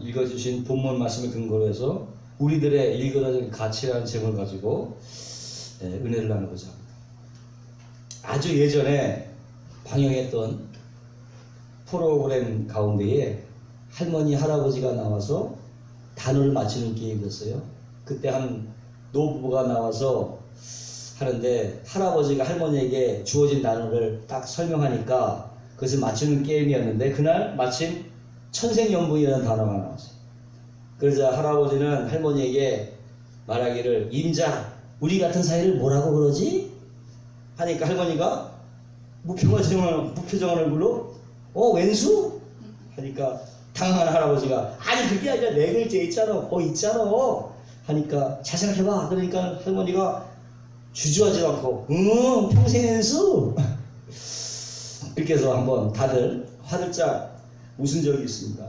읽어주신 본문 말씀을 근거로 해서 우리들의 일그러진 가치라는 제목을 가지고 은혜를 나누고자 합니다. 아주 예전에 방영했던 프로그램 가운데에 할머니 할아버지가 나와서 단어를 맞히는 게임이었어요. 그때 한 노부부가 나와서 하는데 할아버지가 할머니에게 주어진 단어를 딱 설명하니까 그것을 맞추는 게임이었는데 그날 마침 천생연분이라는 단어가 나왔어요. 그러자 할아버지는 할머니에게 말하기를 임자 우리 같은 사이를 뭐라고 그러지? 하니까 할머니가 무표정한 얼굴로 왼수? 하니까 당황한 할아버지가 아니 그게 아니라 네 글자 있잖아 있잖아 하니까 잘 생각해봐. 그러니까 할머니가 주저하지 않고 평생 왼수 이렇게 해서 한번 다들 화들짝 웃은 적이 있습니다.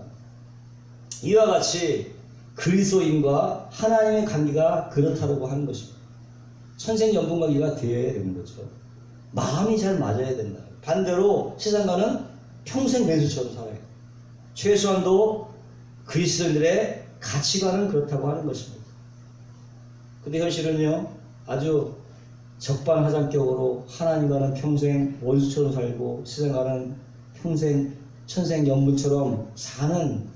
이와 같이 그리스도인과 하나님의 관계가 그렇다고 하는 것입니다. 천생연분관계가 되어야 되는 거죠. 마음이 잘 맞아야 된다. 반대로 세상과는 평생 왼수처럼 살아야 돼요. 최소한도 그리스도인들의 가치관은 그렇다고 하는 것입니다. 근데 현실은요 아주 적반하장격으로 하나님과는 평생 원수처럼 살고 세상과는 평생 천생연분처럼 사는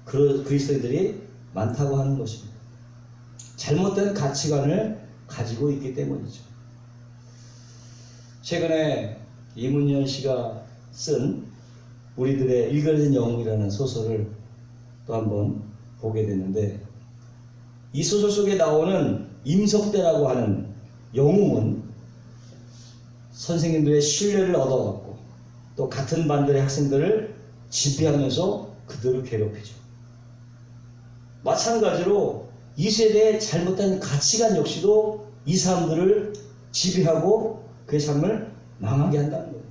그리스도인들이 많다고 하는 것입니다. 잘못된 가치관을 가지고 있기 때문이죠. 최근에 이문열 씨가 쓴 우리들의 일그러진 영웅이라는 소설을 또 한번 보게 됐는데 이 소설 속에 나오는 임석대라고 하는 영웅은 선생님들의 신뢰를 얻어갖고 또 같은 반들의 학생들을 지배하면서 그들을 괴롭히죠. 마찬가지로 이 세대의 잘못된 가치관 역시도 이 사람들을 지배하고 그의 삶을 망하게 한다는 거예요.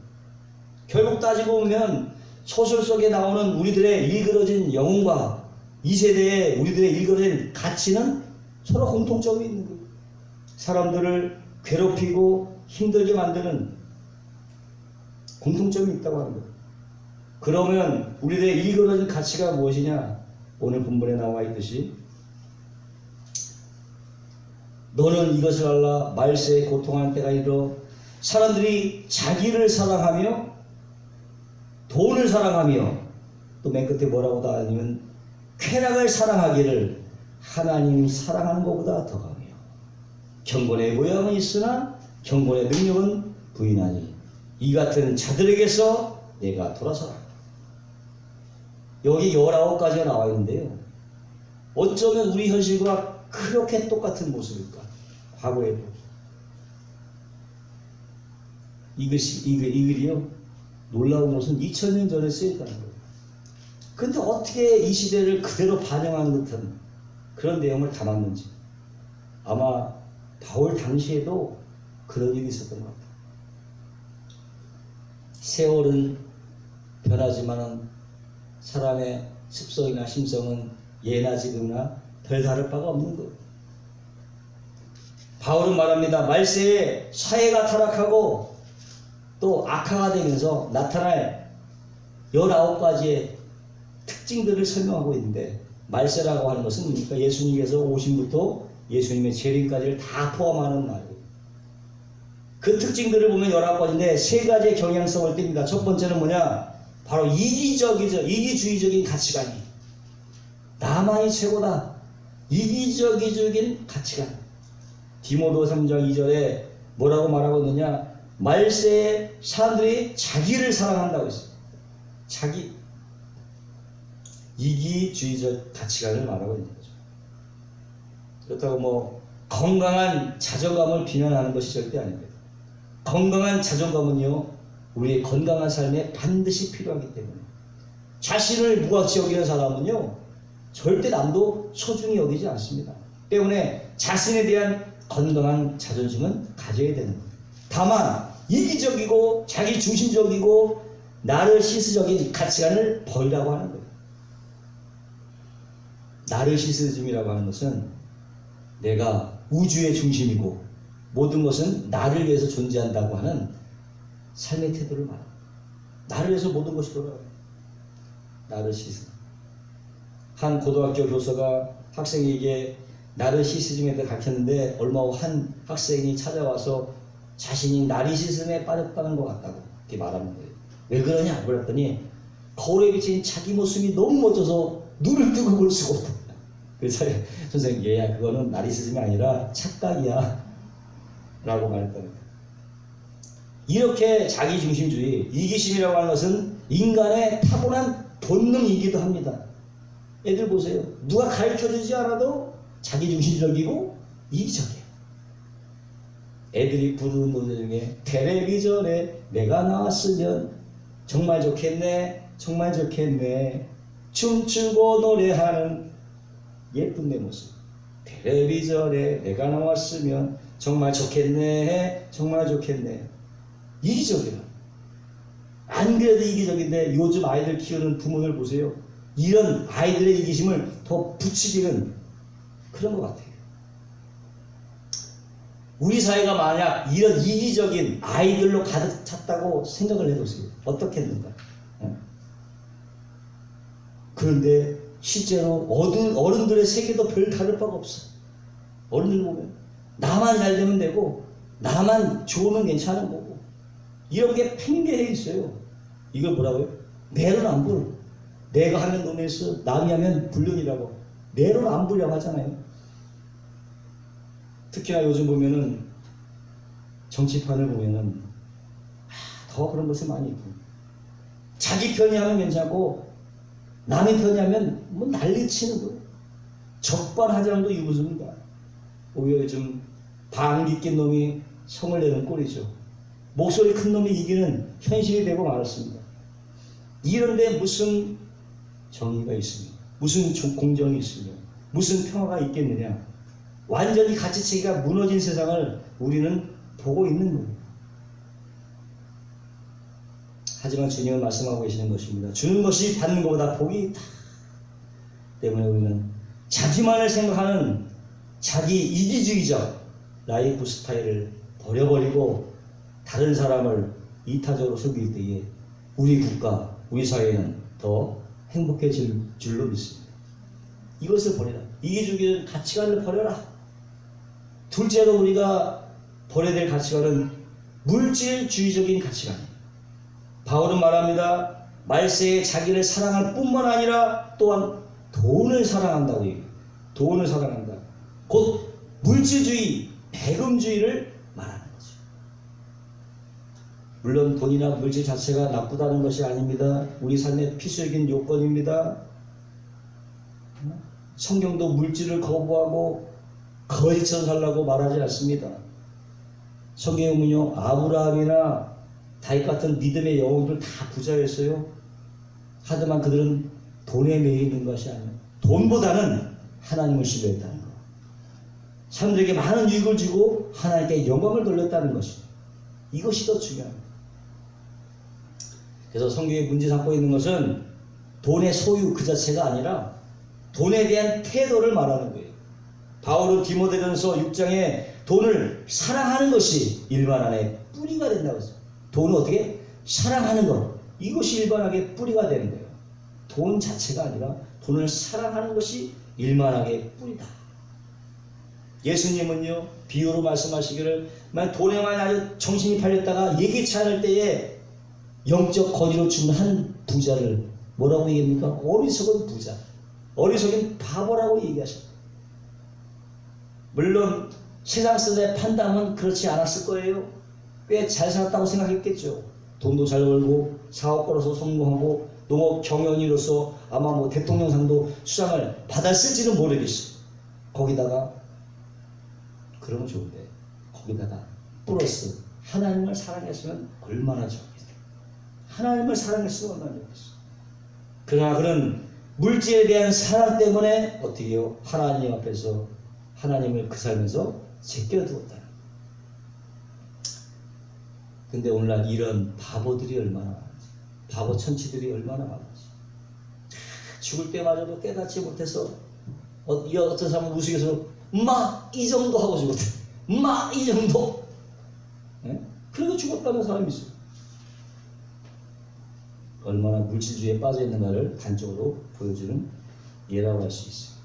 결국 따지고 보면 소설 속에 나오는 우리들의 일그러진 영웅과 이 세대의 우리들의 일그러진 가치는 서로 공통점이 있는 거예요. 사람들을 괴롭히고 힘들게 만드는 공통점이 있다고 하는 거예요. 그러면 우리들의 일그러진 가치가 무엇이냐? 오늘 본문에 나와 있듯이 너는 이것을 알라 말세에 고통하는 때가 이르러 사람들이 자기를 사랑하며 돈을 사랑하며 또 맨 끝에 뭐라고 다 하냐면 쾌락을 사랑하기를 하나님 사랑하는 것보다 더 강해요. 경건의 모양은 있으나 경건의 능력은 부인하니 이 같은 자들에게서 내가 돌아서라. 여기 19가지가 나와 있는데요. 어쩌면 우리 현실과 그렇게 똑같은 모습일까? 과거에도. 이 글이요. 놀라운 것은 2000년 전에 쓰였다는 거예요. 근데 어떻게 이 시대를 그대로 반영한 듯한 그런 내용을 담았는지. 아마 바울 당시에도 그런 일이 있었던 것 같아요. 세월은 변하지만은 사람의 습성이나 심성은 예나 지금이나 별 다를 바가 없는 거예요. 바울은 말합니다. 말세에 사회가 타락하고 또 악화가 되면서 나타날 19가지의 특징들을 설명하고 있는데 말세라고 하는 것은 뭡니까? 예수님께서 오심부터 예수님의 재림까지를 다 포함하는 말이에요. 그 특징들을 보면 19가지인데 3가지의 경향성을 띱니다. 첫 번째는 뭐냐? 바로 이기주의적인 가치관이 나만이 최고다. 이기적인 가치관. 디모데 3장 2절에 뭐라고 말하고 있느냐? 말세에 사람들이 자기를 사랑한다고 했어요. 자기. 이기주의적 가치관을 말하고 있는 거죠. 그렇다고 건강한 자존감을 비난하는 것이 절대 아닙니다. 건강한 자존감은요, 우리의 건강한 삶에 반드시 필요하기 때문에 자신을 무가치 여기는 사람은요, 절대 남도 소중히 여기지 않습니다. 때문에 자신에 대한 건강한 자존심은 가져야 되는 거예요. 다만 이기적이고 자기중심적이고 나르시스적인 가치관을 버리라고 하는 거예요. 나르시시즘이라고 하는 것은 내가 우주의 중심이고 모든 것은 나를 위해서 존재한다고 하는 삶의 태도를 말합니다. 나를 위해서 모든 것이 돌아가요. 나르시즘. 한 고등학교 교사가 학생에게 나르시시즘에 대해 가르쳤는데 얼마 후 한 학생이 찾아와서 자신이 나르시시즘에 빠졌다는 것 같다고 이렇게 말하는 거예요. 왜 그러냐 그랬더니 거울에 비친 자기 모습이 너무 멋져서 눈을 뜨고 볼 수가 없다. 그래서 선생님, 얘야 그거는 나르시시즘이 아니라 착각이야 라고 말했다는 거예요. 이렇게 자기중심주의, 이기심이라고 하는 것은 인간의 타고난 본능이기도 합니다. 애들 보세요. 누가 가르쳐주지 않아도 자기중심적이고 이기적이에요. 애들이 부르는 노래 중에 텔레비전에 내가 나왔으면 정말 좋겠네, 정말 좋겠네, 춤추고 노래하는 예쁜 내 모습. 텔레비전에 내가 나왔으면 정말 좋겠네, 정말 좋겠네. 이기적이라. 안 그래도 이기적인데 요즘 아이들 키우는 부모들 보세요. 이런 아이들의 이기심을 더 부추기는 그런 것 같아요. 우리 사회가 만약 이런 이기적인 아이들로 가득 찼다고 생각을 해보세요. 어떻겠는가? 그런데 실제로 어른들의 세계도 별 다를 바가 없어. 어른들 보면 나만 잘 되면 되고 나만 좋으면 괜찮은 거고 이런 게 팽개해 있어요. 이걸 뭐라고요? 내로남불. 내가 하면 논에서 남이 하면 불륜이라고 내로남불이라고 하잖아요. 특히나 요즘 보면은 정치판을 보면은 더 그런 것이 많이 있고 자기 편이 하면 괜찮고 남의 편이 하면 뭐 난리치는 거예요. 적반하장도 이루어집니다. 오히려 요즘 방귀 낀 놈이 성을 내는 꼴이죠. 목소리 큰 놈이 이기는 현실이 되고 말았습니다. 이런데 무슨 정의가 있으며 무슨 공정이 있으며 무슨 평화가 있겠느냐. 완전히 가치체계가 무너진 세상을 우리는 보고 있는 거예요. 하지만 주님은 말씀하고 계시는 것입니다. 주는 것이 받는 것보다 복이 있다. 때문에 우리는 자기만을 생각하는 자기 이기주의적 라이프 스타일을 버려버리고 다른 사람을 이타적으로 섬길 때에 우리 국가, 우리 사회는 더 행복해질 줄로 믿습니다. 이것을 버려라. 이기주의적인 가치관을 버려라. 둘째로 우리가 버려야 될 가치관은 물질주의적인 가치관이에요. 바울은 말합니다. 말세에 자기를 사랑할 뿐만 아니라 또한 돈을 사랑한다고 얘기해요. 돈을 사랑한다. 곧 물질주의, 배금주의를 말하는 거죠. 물론 돈이나 물질 자체가 나쁘다는 것이 아닙니다. 우리 삶의 필수적인 요건입니다. 성경도 물질을 거부하고 거짓처럼 살라고 말하지 않습니다. 성경에 보면요, 아브라함이나 다윗 같은 믿음의 영웅들 다 부자였어요. 하지만 그들은 돈에 매여 있는 것이 아니에요. 돈보다는 하나님을 신뢰했다는 것. 사람들에게 많은 유익을 주고 하나님께 영광을 돌렸다는 것이, 이것이 더 중요합니다. 그래서 성경에 문제 삼고 있는 것은 돈의 소유 그 자체가 아니라 돈에 대한 태도를 말하는 거예요. 바울은 디모데전서 6장에 돈을 사랑하는 것이 일반 안에 뿌리가 된다고 했어요. 돈을 어떻게? 사랑하는 것. 이것이 일반하게 뿌리가 되는 거예요. 돈 자체가 아니라 돈을 사랑하는 것이 일반하게 뿌리다. 예수님은요, 비유로 말씀하시기를, 만약 돈에만 아주 정신이 팔렸다가 예기치 않을 때에 영적 거지로 죽는 한 부자를 뭐라고 얘기합니까? 어리석은 부자, 어리석은 바보라고 얘기하십니다. 물론 세상 사람의 판단은 그렇지 않았을 거예요. 꽤 잘 살았다고 생각했겠죠. 돈도 잘 벌고 사업가로서 성공하고 농업 경영인으로서 아마 뭐 대통령상도 수상을 받았을지는 모르겠어요. 거기다가 그러면 좋은데 거기다가 플러스 하나님을 사랑했으면 얼마나 좋겠어요. 하나님을 사랑했으면 얼마나 좋겠어요. 그러나 그는 물질에 대한 사랑 때문에 어떻게 해요? 하나님 앞에서 하나님을 그 삶에서 제껴두었다. 근데 오늘날 이런 바보들이 얼마나 많은지, 바보 천치들이 얼마나 많은지, 죽을 때마저도 깨닫지 못해서 어떤 사람은 우스갯소리로 마 이 정도 하고 죽었대. 마 이 정도. 네? 그래도 죽었다는 사람이 있어요. 얼마나 물질주의에 빠져 있는가를 단적으로 보여주는 예라고 할 수 있어요.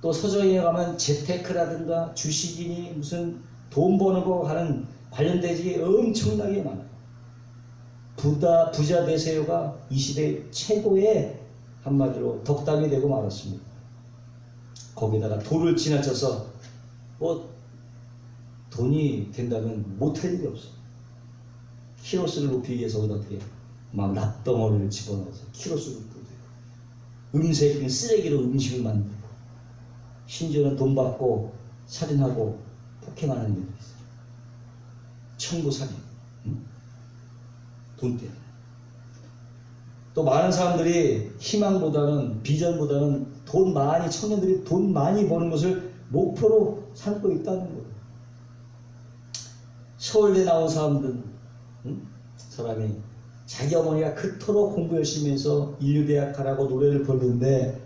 또 서적에 가면 재테크라든가 주식이니 무슨 돈 버는 거 하는 관련 대책이 엄청나게 많아요. 부자 되세요가 이 시대 최고의 한마디로 덕담이 되고 말았습니다. 거기다가 돌을 지나쳐서 뭐 돈이 된다면 못할 일이 없어. 키로수를 높이기 위해서 어떻게 막 납덩어리를 집어넣어서 키로수를 높여요. 음색 쓰레기로 음식을 만들고 심지어는 돈 받고 살인하고 폭행하는 일도 있어요. 청부 살인. 돈 때문에. 또 많은 사람들이 희망보다는 비전보다는 돈 많이 청년들이 돈 많이 버는 것을 목표로 삼고 있다는 거예요. 서울대 나온 사람들 사람이 자기 어머니가 그토록 공부 열심히 해서 인류대학 가라고 노래를 부르는데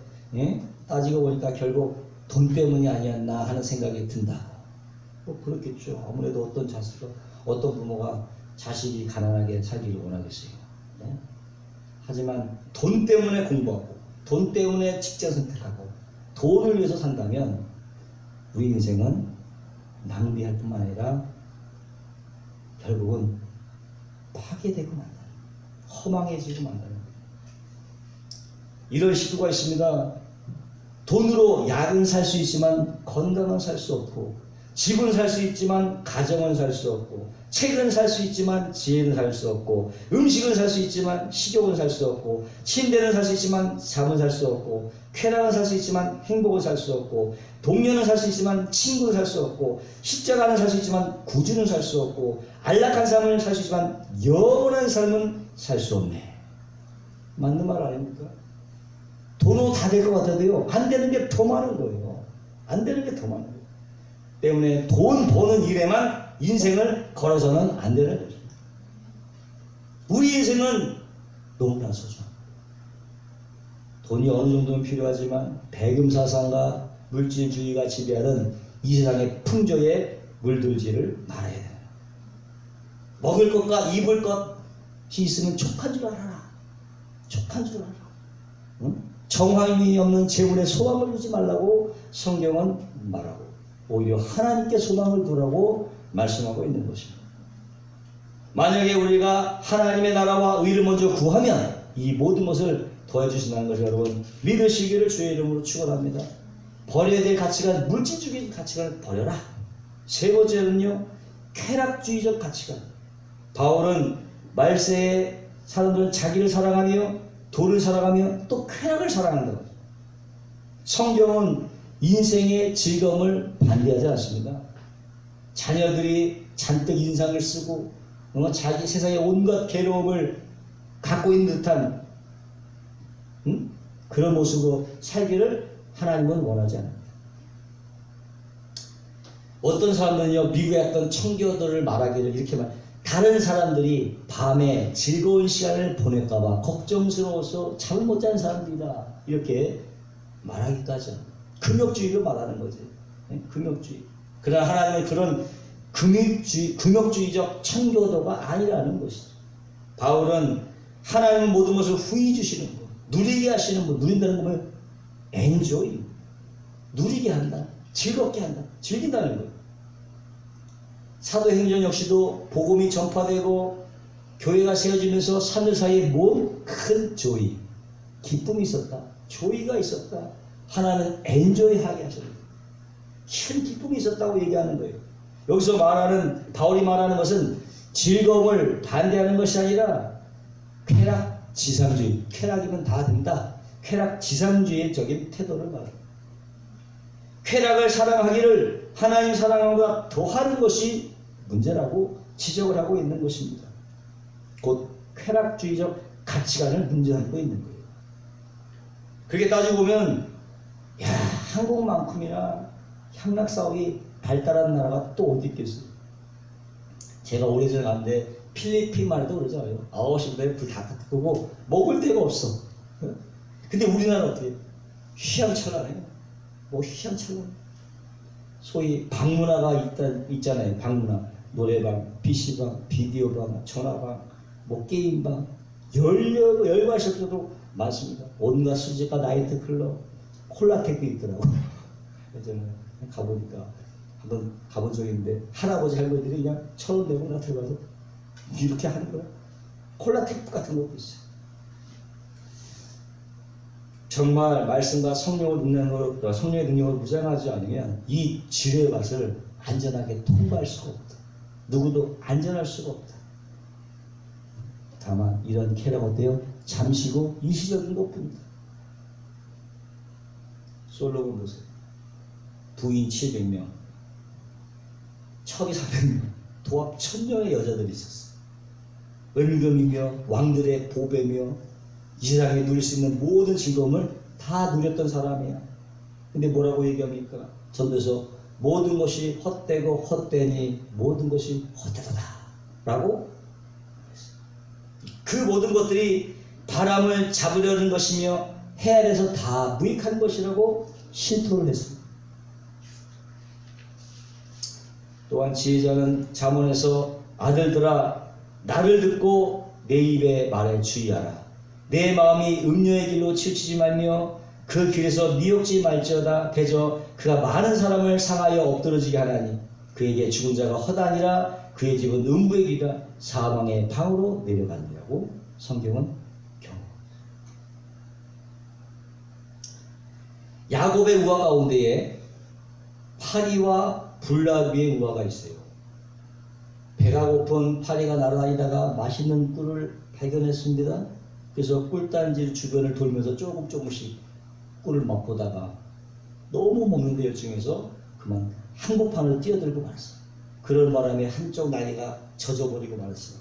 따지고 보니까 결국 돈 때문이 아니었나 하는 생각이 든다. 뭐 그렇겠죠. 아무래도 어떤 자식과 어떤 부모가 자식이 가난하게 살기를 원하겠어요. 하지만 돈 때문에 공부하고 돈 때문에 직장 선택하고 돈을 위해서 산다면 우리 인생은 낭비할 뿐만 아니라 결국은 파괴되고 만다는, 허망해지고 만다는 거예요. 이런 시도가 있습니다. 돈으로 약은 살 수 있지만 건강은 살 수 없고, 집은 살 수 있지만 가정은 살 수 없고, 책은 살 수 있지만 지혜는 살 수 없고, 음식은 살 수 있지만 식욕은 살 수 없고, 침대는 살 수 있지만 잠은 살 수 없고, 쾌락은 살 수 있지만 행복은 살 수 없고, 동료는 살 수 있지만 친구는 살 수 없고, 십자가는 살 수 있지만 구주는 살 수 없고, 안락한 삶을 살 수 있지만 영원한 삶은 살 수 없네. 맞는 말 아닙니까? 돈으로 다 될 것 같아도요, 안 되는 게 더 많은 거예요. 안 되는 게 더 많은 거예요. 때문에 돈 버는 일에만 인생을 걸어서는 안 되는 거죠. 우리 인생은 너무나 소중합니다. 돈이 어느 정도는 필요하지만 배금사상과 물질주의가 지배하는 이 세상의 풍조에 물들지를 말아야 돼요. 먹을 것과 입을 것이 있으면 족한 줄 알아라. 족한 줄 알아라. 응? 정황이 없는 재물에 소망을 두지 말라고 성경은 말하고 오히려 하나님께 소망을 두라고 말씀하고 있는 것입니다. 만약에 우리가 하나님의 나라와 의를 먼저 구하면 이 모든 것을 더해주신다는 것을 여러분 믿으시기를 주의 이름으로 축원합니다. 버려야 될 가치관, 물질주의 가치관을 버려라. 세 번째는요, 쾌락주의적 가치관. 바울은 말세에 사람들은 자기를 사랑하며 돈을 사랑하며 또 쾌락을 사랑한다. 성경은 인생의 즐거움을 반대하지 않습니다. 자녀들이 잔뜩 인상을 쓰고 자기 세상의 온갖 괴로움을 갖고 있는 듯한 그런 모습으로 살기를 하나님은 원하지 않습니다. 어떤 사람들은요, 미국에 왔던 청교도를 말하기를 이렇게 다른 사람들이 밤에 즐거운 시간을 보낼까봐 걱정스러워서 잠을 못 자는 사람들이다, 이렇게 말하기까지 합니다. 금욕주의로 말하는 거지. 금욕주의. 그러나 하나님은 그런 금욕주의적 청교도가 아니라는 것이죠. 바울은 하나님은 모든 것을 후히 주시는 것, 누리게 하시는 것, 누린다는 거면 엔조이, 누리게 한다, 즐겁게 한다, 즐긴다는 거예요. 사도행전 역시도 복음이 전파되고 교회가 세워지면서 사람들 사이에 뭔 큰 조이, 기쁨이 있었다, 조이가 있었다. 하나는 엔조이하게 하셨다. 큰 기쁨이 있었다고 얘기하는 거예요. 여기서 말하는, 바울이 말하는 것은 즐거움을 반대하는 것이 아니라 쾌락 지상주의, 쾌락이면 다 된다, 쾌락 지상주의적인 태도를 말합니다. 쾌락을 사랑하기를 하나님 사랑함보다 더하는 것이 문제라고 지적을 하고 있는 것입니다. 곧 쾌락주의적 가치관을 문제하고 있는 거예요. 그렇게 따지고 보면 한국만큼이나 향락사업이 발달한 나라가 또 어디 있겠어요. 제가 오래전에 갔는데 필리핀만 해도 그러잖아요. 9시부터 불 다 끄고 먹을 데가 없어. 근데 우리나라는 어떻게 휘황찬란해요. 뭐 휘황찬란. 소위 방문화가 있잖아요. 방문화. 노래방, PC방, 비디오방, 전화방, 뭐 게임방, 열과할 수 없어도 많습니다. 온갖 수집과 나이트 클럽, 콜라텍도 있더라고. 예전에 가보니까 한번 가본 적이 있는데 할아버지 할머니들이 그냥 1,000원 내고 나 들어가서 이렇게 하는 거야. 콜라텍 같은 것도 있어요. 정말 말씀과 성령을 듣는 것, 성령의 능력을 무장하지 않으면 이 지뢰의 밭을 안전하게 통과할 수가 없다. 누구도 안전할 수가 없다. 다만 이런 쾌락 어때요? 잠시고 일시적인 것뿐이다. 솔로몬 보세요. 부인 700명, 척이 400명, 도합 1000명의 여자들이 있었어. 은금이며 왕들의 보배며 이 세상에 누릴 수 있는 모든 즐거움을 다 누렸던 사람이야. 근데 뭐라고 얘기합니까? 전도서 모든 것이 헛되고 헛되니 모든 것이 헛되도다 라고. 그 모든 것들이 바람을 잡으려는 것이며 해 아래서 다 무익한 것이라고 신토를 했습니다. 또한 지혜자는 잠언에서 아들들아 나를 듣고 내 입의 말에 주의하라. 내 마음이 음료의 길로 치우치지 말며 그 길에서 미혹지 말지어다. 대저 그가 많은 사람을 상하여 엎드러지게 하나니 그에게 죽은 자가 허다니라. 그의 집은 음부의 길이라 사망의 방으로 내려가느라고 성경은 경고합니다. 야곱의 우화 가운데에 파리와 불나비의 우화가 있어요. 배가 고픈 파리가 날아다니다가 맛있는 꿀을 발견했습니다. 그래서 꿀단지 주변을 돌면서 조금씩 꿀을 맛보다가 너무 먹는 데 열중해서 그만 한복판으로 뛰어들고 말았어요. 그런 바람에 한쪽 다리가 젖어버리고 말았어요.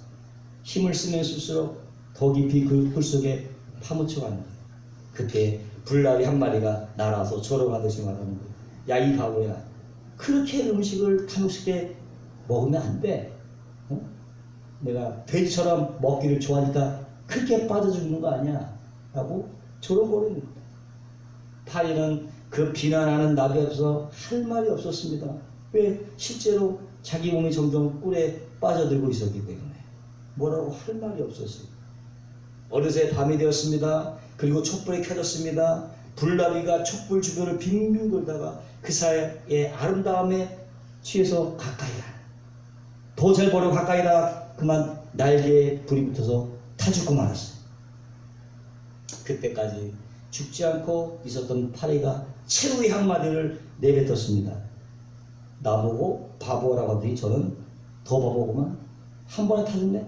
힘을 쓰면 쓸수록 더 깊이 그 꿀 속에 파묻혀 가는 거예요. 그때 불나비 한 마리가 날아서 조롱하듯이 말하는 거예요. 야, 이 바보야, 그렇게 음식을 탐욕스럽게 먹으면 안 돼. 어? 내가 돼지처럼 먹기를 좋아하니까 그렇게 빠져 죽는 거 아니야 라고 조롱거리는 겁니다. 파리는 그 비난하는 나비 앞에서 할 말이 없었습니다. 왜? 실제로 자기 몸이 점점 꿀에 빠져들고 있었기 때문에 뭐라고 할 말이 없었어요. 어느새 밤이 되었습니다. 그리고 촛불이 켜졌습니다. 불나비가 촛불 주변을 빙빙 돌다가 그 사이에 아름다움에 취해서 가까이 가. 더 잘 보려고 가까이 가 그만 날개에 불이 붙어서 타 죽고 말았어요. 그때까지 죽지 않고 있었던 파리가 최후의 한마디를 내뱉었습니다. 나보고 바보라고 하더니 저는 더 바보구만. 한 번에 타 죽네.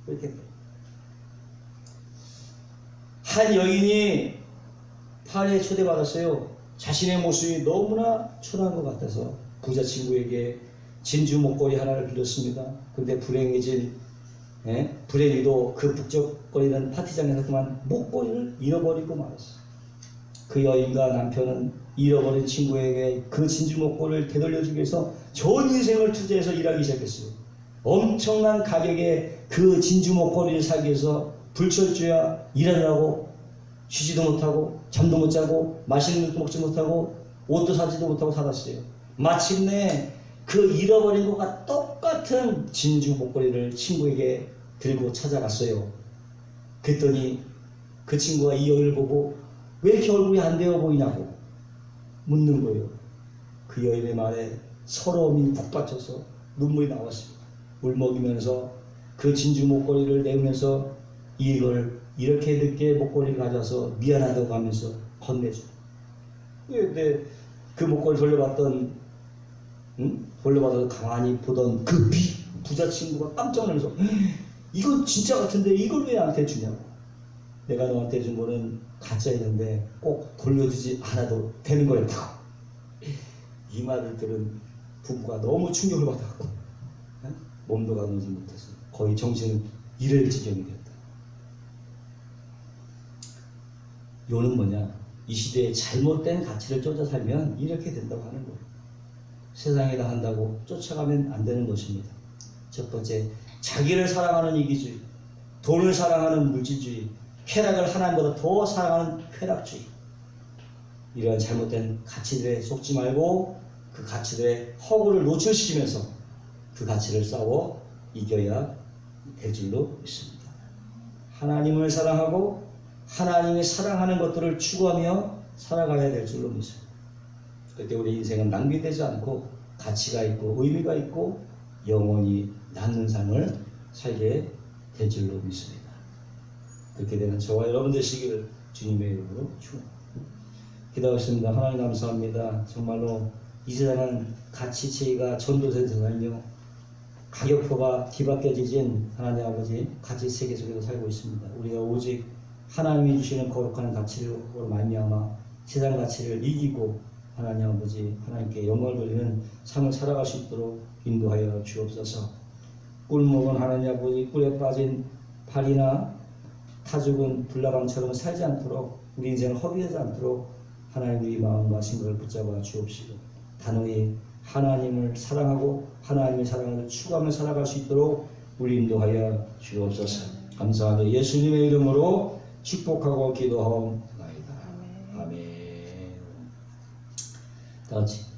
이렇게 한 여인이 파리에 초대받았어요. 자신의 모습이 너무나 초라한 것 같아서 부자 친구에게 진주 목걸이 하나를 빌렸습니다. 그런데 불행해진 불행히도 그 북적거리는 파티장에서 그만 목걸이를 잃어버리고 말았어요. 그 여인과 남편은 잃어버린 친구에게 그 진주 목걸이를 되돌려주기 위해서 전 인생을 투자해서 일하기 시작했어요. 엄청난 가격에 그 진주 목걸이를 사기 위해서 불철주야 일하느라고 쉬지도 못하고 잠도 못 자고 맛있는 것도 먹지 못하고 옷도 사지도 못하고 살았어요. 마침내 그 잃어버린 것과 똑같은 진주 목걸이를 친구에게 들고 찾아갔어요. 그랬더니 그 친구가 이 여인을 보고 왜 이렇게 얼굴이 안 되어 보이냐고 묻는 거예요. 그 여인의 말에 서러움이 북받쳐서 눈물이 나왔습니다. 울먹이면서 그 진주 목걸이를 내면서 이걸 이렇게 늦게 목걸이를 가져서 미안하다고 하면서 건네줘. 근데 그 목걸이 돌려받던 돌려받아서 가만히 보던 그 부자 친구가 깜짝 놀라서 이건 진짜 같은데 이걸 왜 나한테 주냐고. 내가 너한테 준 거는 가짜였는데 꼭 돌려주지 않아도 되는 거였다고. 이 말을 들은 부부가 너무 충격을 받았고 몸도 가누지 못해서 거의 정신을 잃을 지경이 되었다. 요는 뭐냐? 이 시대에 잘못된 가치를 쫓아 살면 이렇게 된다고 하는 거예요. 세상에다 한다고 쫓아가면 안 되는 것입니다. 첫 번째, 자기를 사랑하는 이기주의, 돈을 사랑하는 물질주의, 쾌락을 하나님보다 더 사랑하는 쾌락주의. 이러한 잘못된 가치들에 속지 말고 그 가치들의 허구를 노출시키면서 그 가치를 싸워 이겨야 될 줄로 믿습니다. 하나님을 사랑하고 하나님이 사랑하는 것들을 추구하며 살아가야 될 줄로 믿습니다. 그때 우리 인생은 낭비되지 않고 가치가 있고 의미가 있고 영원히 남는 삶을 살게 될 줄로 믿습니다. 그렇게 되는 저와 여러분 되시기를 주님의 이름으로 축원합니다. 기도하겠습니다. 하나님 감사합니다. 정말로 이 세상은 가치 체계가 전도된 세상이며 가격표가 뒤바뀌어진 하나님 아버지 가치 세계 속에서 살고 있습니다. 우리가 오직 하나님이 주시는 거룩한 가치로 말미암아 세상 가치를 이기고 하나님 아버지 하나님께 영광을 돌리는 삶을 살아갈 수 있도록 인도하여 주옵소서. 꿀먹은 하나님 아버지 꿀에 빠진 발이나 타죽은 불나방처럼 살지 않도록 우리 인생을 허비하지 않도록 하나님 우리 마음과 생각을 붙잡아 주옵시고 단호히 하나님을 사랑하고 하나님의 사랑을 추구하며 살아갈 수 있도록 우리 인도하여 주옵소서. 감사하며 예수님의 이름으로 축복하고 기도하옵나이다. 아멘. 다 같이